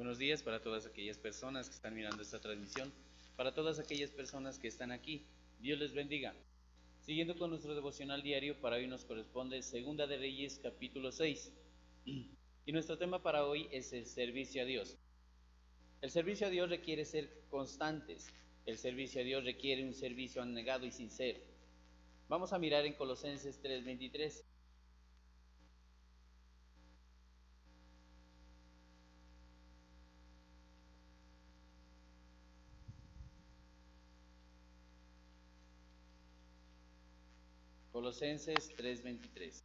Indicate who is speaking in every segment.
Speaker 1: Buenos días para todas aquellas personas que están mirando esta transmisión, para todas aquellas personas que están aquí. Dios les bendiga. Siguiendo con nuestro devocional diario, para hoy nos corresponde Segunda de Reyes capítulo 6. Y nuestro tema para hoy es el servicio a Dios. El servicio a Dios requiere ser constantes. El servicio a Dios requiere un servicio abnegado y sincero. Vamos a mirar en Colosenses 3:23. Colosenses 3:23.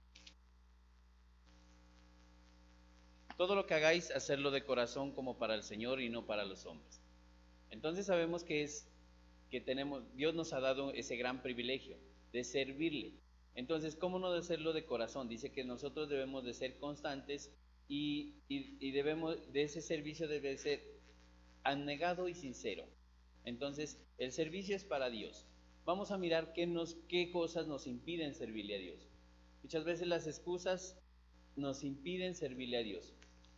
Speaker 1: Todo lo que hagáis, hacerlo de corazón como para el Señor y no para los hombres. Entonces sabemos que Dios nos ha dado ese gran privilegio de servirle. Entonces, ¿cómo no de hacerlo de corazón? Dice que nosotros debemos de ser constantes y debemos, de ese servicio debe ser abnegado y sincero. Entonces, el servicio es para Dios. Vamos a mirar qué cosas nos impiden servirle a Dios. Muchas veces las excusas nos impiden servirle a Dios.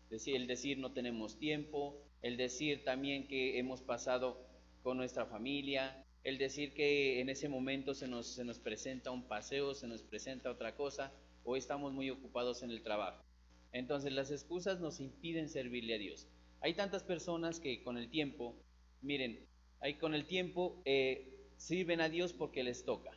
Speaker 1: El decir no tenemos tiempo, el decir también que hemos pasado con nuestra familia, el decir que en ese momento se nos presenta un paseo, se nos presenta otra cosa, o estamos muy ocupados en el trabajo. Entonces las excusas nos impiden servirle a Dios. Hay tantas personas que con el tiempo, miren, con el tiempo sirven a Dios porque les toca,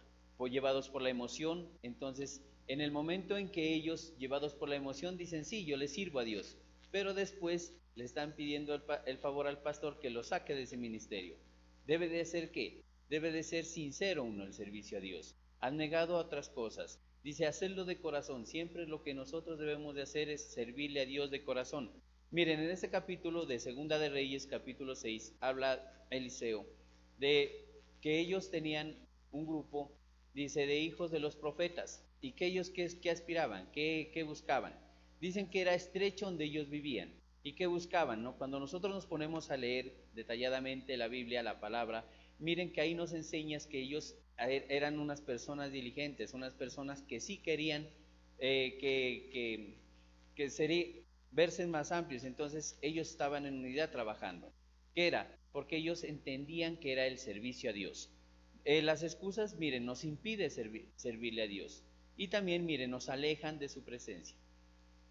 Speaker 1: llevados por la emoción. Entonces, en el momento en que ellos, llevados por la emoción, dicen, sí, yo le sirvo a Dios, pero después le están pidiendo el favor al pastor que lo saque de ese ministerio. Debe de ser ¿qué? Debe de ser sincero uno el servicio a Dios, abnegado a otras cosas. Dice, hacerlo de corazón. Siempre lo que nosotros debemos de hacer es servirle a Dios de corazón. Miren, en este capítulo de Segunda de Reyes, capítulo 6, habla Eliseo de que ellos tenían un grupo, dice, de hijos de los profetas. ¿Y que ellos qué aspiraban? ¿Qué buscaban? Dicen que era estrecho donde ellos vivían. ¿Y qué buscaban? ¿No? Cuando nosotros nos ponemos a leer detalladamente la Biblia, la palabra, miren que ahí nos enseñas que ellos eran unas personas diligentes, unas personas que sí querían sería, verse más amplios. Entonces ellos estaban en unidad trabajando. ¿Qué era? Porque ellos entendían que era el servicio a Dios. Las excusas, miren, nos impide servirle a Dios. Y también, miren, nos alejan de su presencia.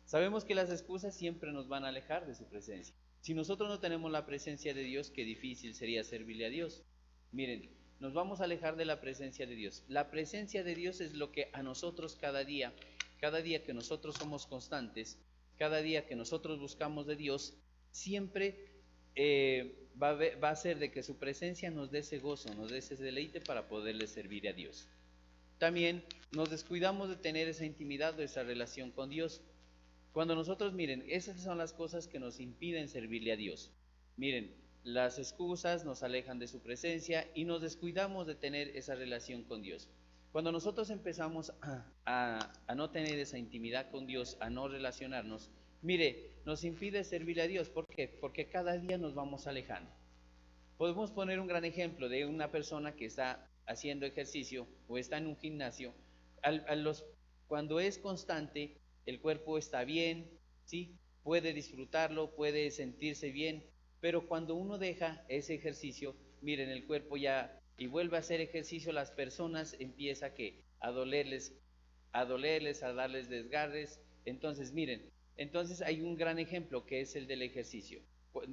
Speaker 1: Sabemos que las excusas siempre nos van a alejar de su presencia. Si nosotros no tenemos la presencia de Dios, qué difícil sería servirle a Dios. Miren, nos vamos a alejar de la presencia de Dios. La presencia de Dios es lo que a nosotros cada día que nosotros somos constantes, cada día que nosotros buscamos de Dios, siempre va a ser de que su presencia nos dé ese gozo, nos dé ese deleite para poderle servir a Dios. También nos descuidamos de tener esa intimidad o esa relación con Dios. Cuando nosotros, miren, esas son las cosas que nos impiden servirle a Dios. Miren, las excusas nos alejan de su presencia y nos descuidamos de tener esa relación con Dios. Cuando nosotros empezamos a no tener esa intimidad con Dios, a no relacionarnos, mire, nos impide servirle a Dios. ¿Por qué? Porque cada día nos vamos alejando. Podemos poner un gran ejemplo de una persona que está haciendo ejercicio o está en un gimnasio. Cuando es constante, el cuerpo está bien, ¿sí? Puede disfrutarlo, puede sentirse bien, pero cuando uno deja ese ejercicio, miren, el cuerpo ya, y vuelve a hacer ejercicio, las personas empieza a dolerles, a darles desgarres. Entonces, miren, entonces hay un gran ejemplo que es el del ejercicio.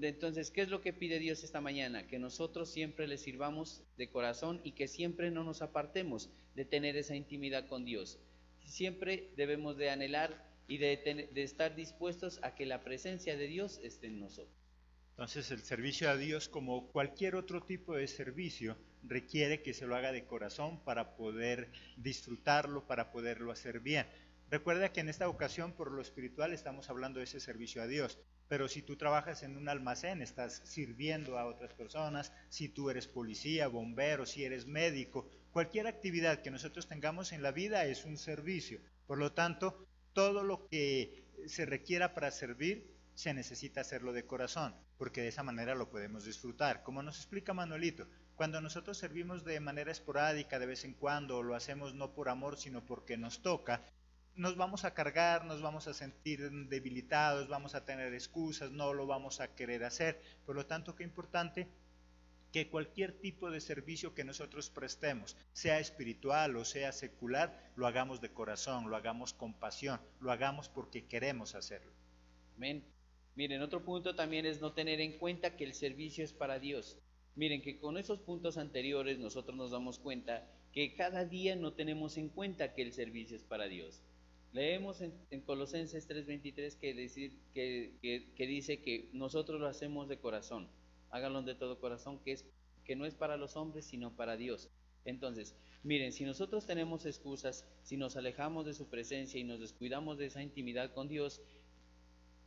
Speaker 1: Entonces, ¿qué es lo que pide Dios esta mañana? Que nosotros siempre le sirvamos de corazón y que siempre no nos apartemos de tener esa intimidad con Dios. Siempre debemos de anhelar y de estar dispuestos a que la presencia de Dios esté en nosotros.
Speaker 2: Entonces el servicio a Dios, como cualquier otro tipo de servicio, requiere que se lo haga de corazón para poder disfrutarlo, para poderlo hacer bien. Recuerda que en esta ocasión, por lo espiritual, estamos hablando de ese servicio a Dios. Pero si tú trabajas en un almacén, estás sirviendo a otras personas, si tú eres policía, bombero, si eres médico, cualquier actividad que nosotros tengamos en la vida es un servicio. Por lo tanto, todo lo que se requiera para servir se necesita hacerlo de corazón, porque de esa manera lo podemos disfrutar. Como nos explica Manuelito, cuando nosotros servimos de manera esporádica, de vez en cuando, o lo hacemos no por amor, sino porque nos toca, nos vamos a cargar, nos vamos a sentir debilitados, vamos a tener excusas, no lo vamos a querer hacer. Por lo tanto, qué importante que cualquier tipo de servicio que nosotros prestemos, sea espiritual o sea secular, lo hagamos de corazón, lo hagamos con pasión, lo hagamos porque queremos hacerlo.
Speaker 1: Amén. Miren, otro punto también es no tener en cuenta que el servicio es para Dios. Miren que con esos puntos anteriores nosotros nos damos cuenta que cada día no tenemos en cuenta que el servicio es para Dios. Leemos en Colosenses 3:23 que dice que nosotros lo hacemos de corazón. Háganlo de todo corazón, que no es para los hombres, sino para Dios. Entonces, miren, si nosotros tenemos excusas, si nos alejamos de su presencia y nos descuidamos de esa intimidad con Dios,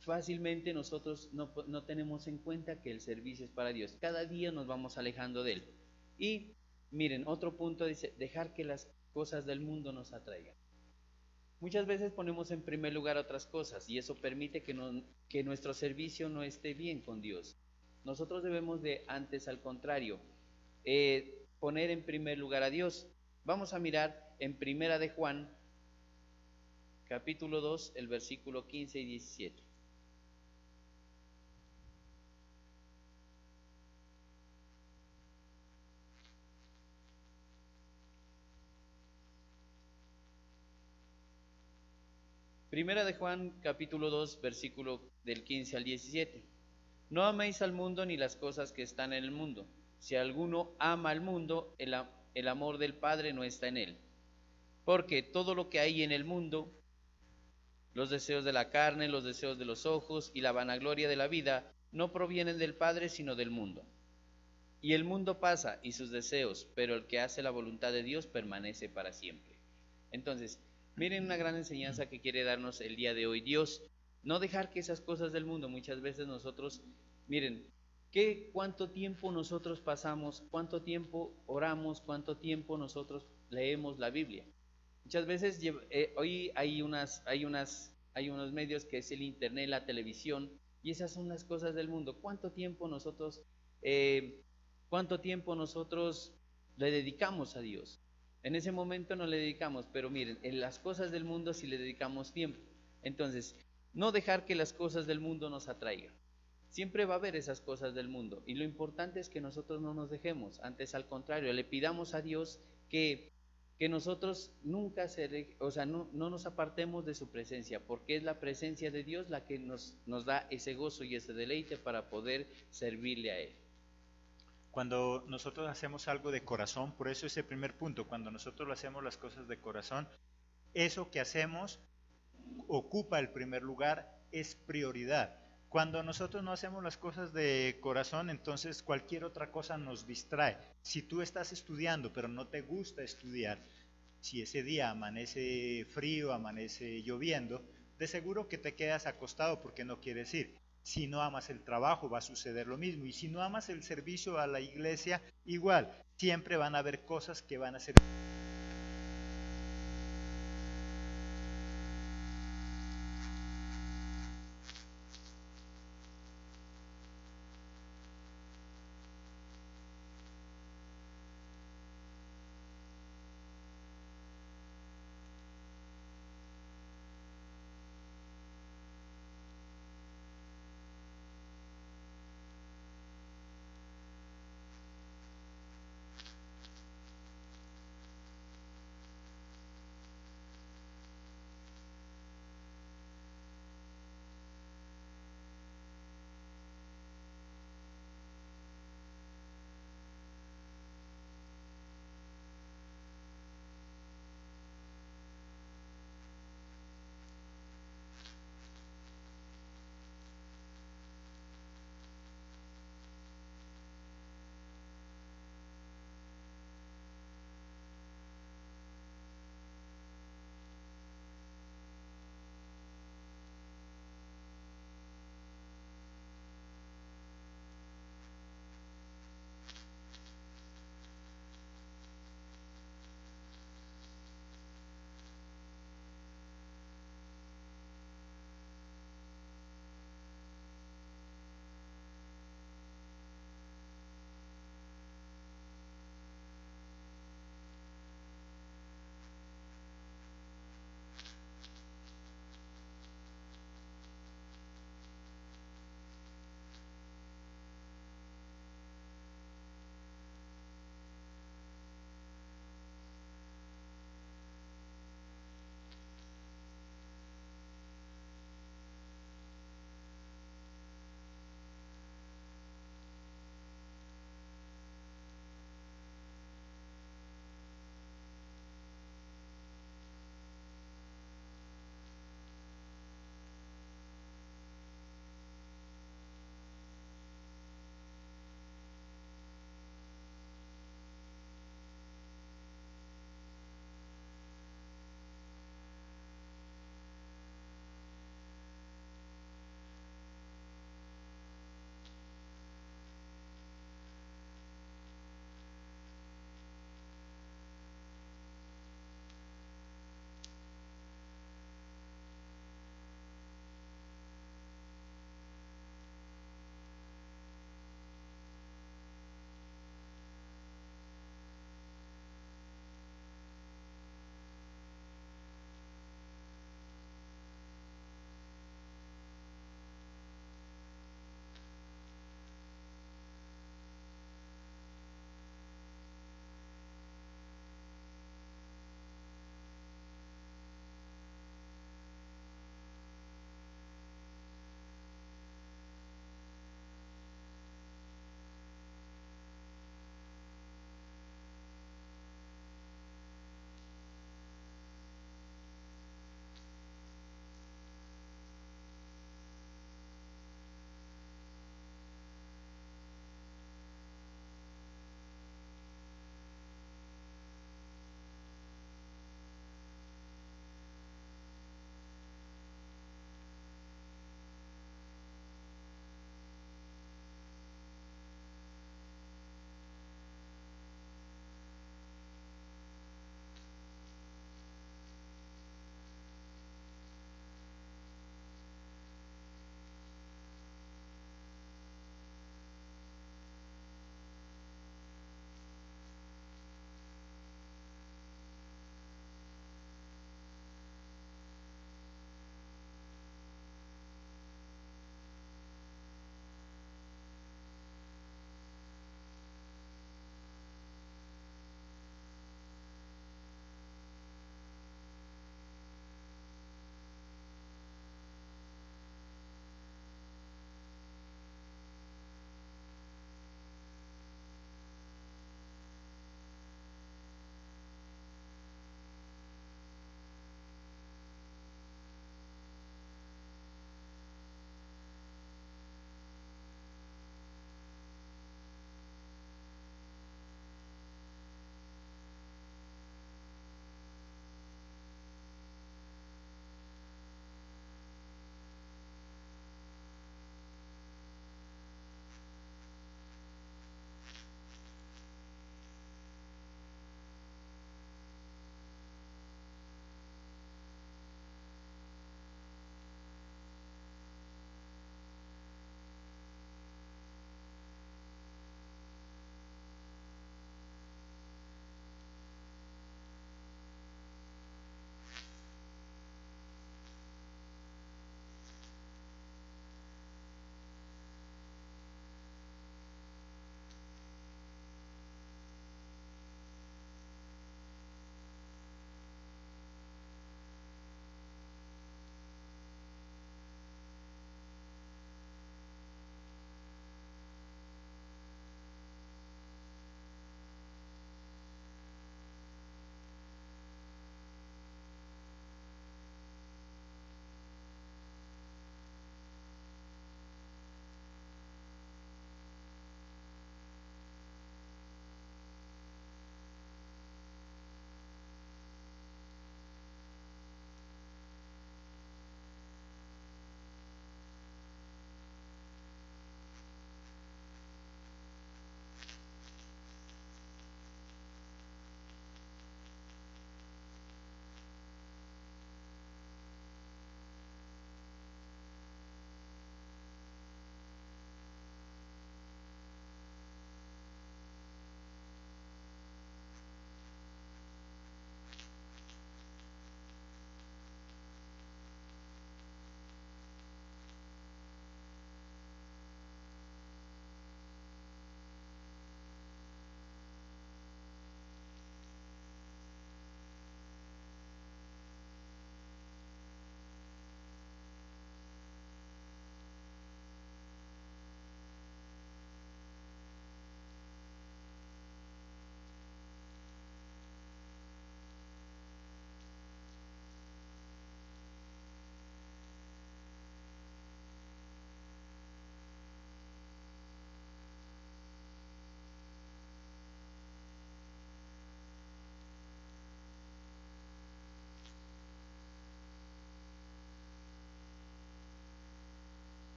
Speaker 1: fácilmente nosotros no tenemos en cuenta que el servicio es para Dios. Cada día nos vamos alejando de Él. Y miren, otro punto dice, dejar que las cosas del mundo nos atraigan. Muchas veces ponemos en primer lugar otras cosas y eso permite que nuestro servicio no esté bien con Dios. Nosotros debemos de, antes al contrario, poner en primer lugar a Dios. Vamos a mirar en Primera de Juan, capítulo 2, el versículo 15 y 17. Primera de Juan, capítulo 2, versículo del 15 al 17. No améis al mundo ni las cosas que están en el mundo. Si alguno ama al mundo, el amor del Padre no está en él. Porque todo lo que hay en el mundo, los deseos de la carne, los deseos de los ojos y la vanagloria de la vida, no provienen del Padre, sino del mundo. Y el mundo pasa y sus deseos, pero el que hace la voluntad de Dios permanece para siempre. Entonces, miren una gran enseñanza que quiere darnos el día de hoy Dios. No dejar que esas cosas del mundo, muchas veces nosotros, miren, cuánto tiempo nosotros pasamos, cuánto tiempo oramos, cuánto tiempo nosotros leemos la Biblia. Muchas veces hoy hay unos medios que es el internet, la televisión, y esas son las cosas del mundo. Eh, ¿Cuánto tiempo nosotros le dedicamos a Dios? En ese momento no le dedicamos, pero miren, en las cosas del mundo sí le dedicamos tiempo. Entonces, no dejar que las cosas del mundo nos atraigan. Siempre va a haber esas cosas del mundo y lo importante es que nosotros no nos dejemos, antes al contrario, le pidamos a Dios que nosotros nunca no nos apartemos de su presencia, porque es la presencia de Dios la que nos da ese gozo y ese deleite para poder servirle a Él.
Speaker 2: Cuando nosotros hacemos algo de corazón, por eso ese primer punto, cuando nosotros lo hacemos las cosas de corazón, eso que hacemos ocupa el primer lugar, es prioridad. Cuando nosotros no hacemos las cosas de corazón, entonces cualquier otra cosa nos distrae. Si tú estás estudiando, pero no te gusta estudiar, si ese día amanece frío, amanece lloviendo, de seguro que te quedas acostado porque no quieres ir. Si no amas el trabajo, va a suceder lo mismo. Y si no amas el servicio a la iglesia, igual. Siempre van a haber cosas que van a ser...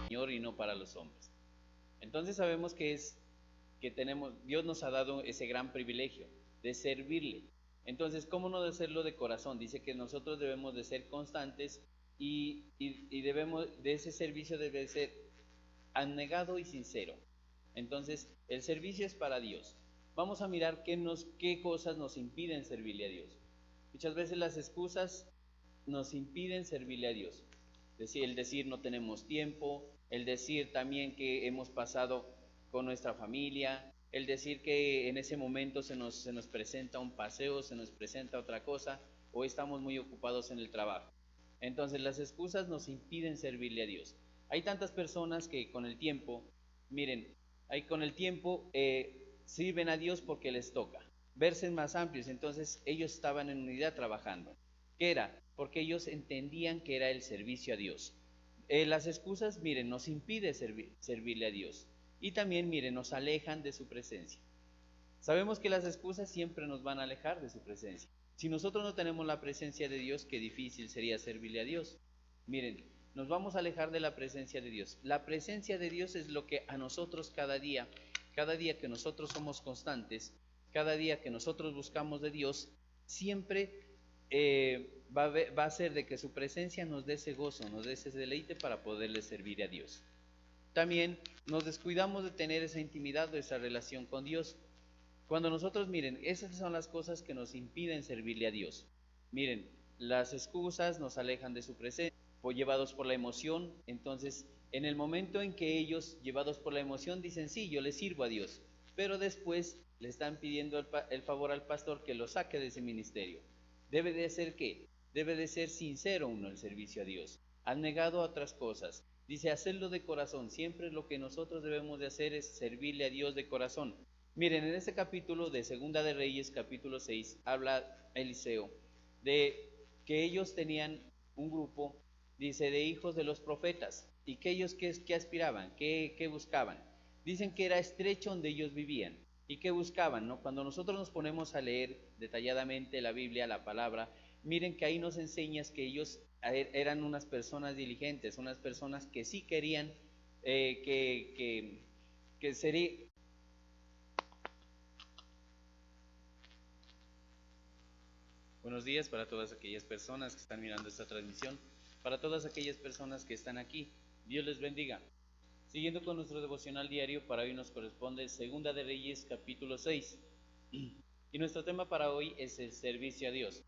Speaker 1: Señor y no para los hombres. Entonces sabemos que tenemos, Dios nos ha dado ese gran privilegio de servirle. Entonces, ¿cómo no de hacerlo de corazón? Dice que nosotros debemos de ser constantes y debemos, de ese servicio debe ser abnegado y sincero. Entonces, el servicio es para Dios. Vamos a mirar qué cosas nos impiden servirle a Dios. Muchas veces las excusas nos impiden servirle a Dios. El decir no tenemos tiempo, el decir también que hemos pasado con nuestra familia, el decir que en ese momento se nos presenta un paseo, se nos presenta otra cosa, o estamos muy ocupados en el trabajo. Entonces las excusas nos impiden servirle a Dios. Hay tantas personas que con el tiempo, miren, con el tiempo sirven a Dios porque les toca. Verse más amplios, entonces ellos estaban en unidad trabajando. ¿Qué era? Porque ellos entendían que era el servicio a Dios. Las excusas, miren, nos impide servirle a Dios. Y también, miren, nos alejan de su presencia. Sabemos que las excusas siempre nos van a alejar de su presencia. Si nosotros no tenemos la presencia de Dios, qué difícil sería servirle a Dios. Miren, nos vamos a alejar de la presencia de Dios. La presencia de Dios es lo que a nosotros cada día que nosotros somos constantes, cada día que nosotros buscamos de Dios, siempre va a ser de que su presencia nos dé ese gozo, nos dé ese deleite para poderle servir a Dios. También nos descuidamos de tener esa intimidad o esa relación con Dios. Cuando nosotros, miren, esas son las cosas que nos impiden servirle a Dios. Miren, las excusas nos alejan de su presencia, llevados por la emoción. Entonces, en el momento en que ellos, llevados por la emoción, dicen, sí, yo le sirvo a Dios, pero después le están pidiendo el favor al pastor que lo saque de ese ministerio. Debe de ser ¿qué? Debe de ser sincero uno el servicio a Dios. Han negado a otras cosas. Dice, hacerlo de corazón. Siempre lo que nosotros debemos de hacer es servirle a Dios de corazón. Miren, en este capítulo de Segunda de Reyes, capítulo 6, habla Eliseo de que ellos tenían un grupo, dice, de hijos de los profetas. ¿Y que ellos qué aspiraban? ¿Qué buscaban? Dicen que era estrecho donde ellos vivían. ¿Y qué buscaban? ¿No? Cuando nosotros nos ponemos a leer detalladamente la Biblia, la palabra, miren que ahí nos enseñas que ellos eran unas personas diligentes, unas personas que sí querían que sería... Buenos días para todas aquellas personas que están mirando esta transmisión, para todas aquellas personas que están aquí. Dios les bendiga. Siguiendo con nuestro devocional diario, para hoy nos corresponde Segunda de Reyes capítulo 6. Y nuestro tema para hoy es el servicio a Dios.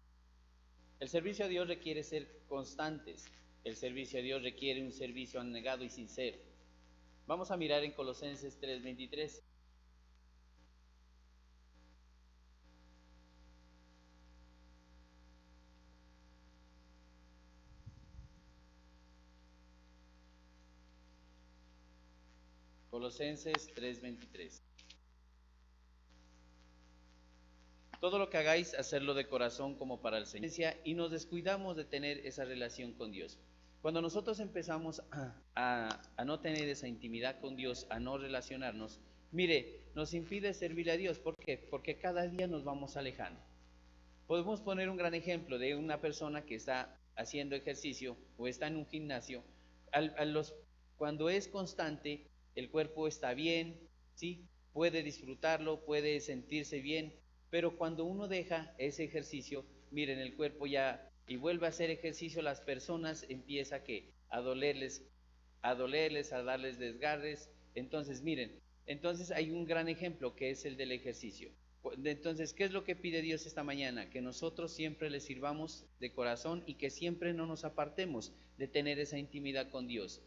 Speaker 1: El servicio a Dios requiere ser constantes. El servicio a Dios requiere un servicio abnegado y sincero. Vamos a mirar en Colosenses 3:23. Colosenses 3:23. Todo lo que hagáis, hacerlo de corazón como para el Señor. Y nos descuidamos de tener esa relación con Dios. Cuando nosotros empezamos a no tener esa intimidad con Dios, a no relacionarnos, mire, nos impide servirle a Dios. ¿Por qué? Porque cada día nos vamos alejando. Podemos poner un gran ejemplo de una persona que está haciendo ejercicio o está en un gimnasio. Cuando es constante, el cuerpo está bien, ¿sí? Puede disfrutarlo, puede sentirse bien, pero cuando uno deja ese ejercicio, miren, el cuerpo ya, y vuelve a hacer ejercicio, las personas empieza a dolerles, a darles desgarres. Entonces, miren, entonces hay un gran ejemplo que es el del ejercicio. Entonces, ¿qué es lo que pide Dios esta mañana? Que nosotros siempre le sirvamos de corazón y que siempre no nos apartemos de tener esa intimidad con Dios.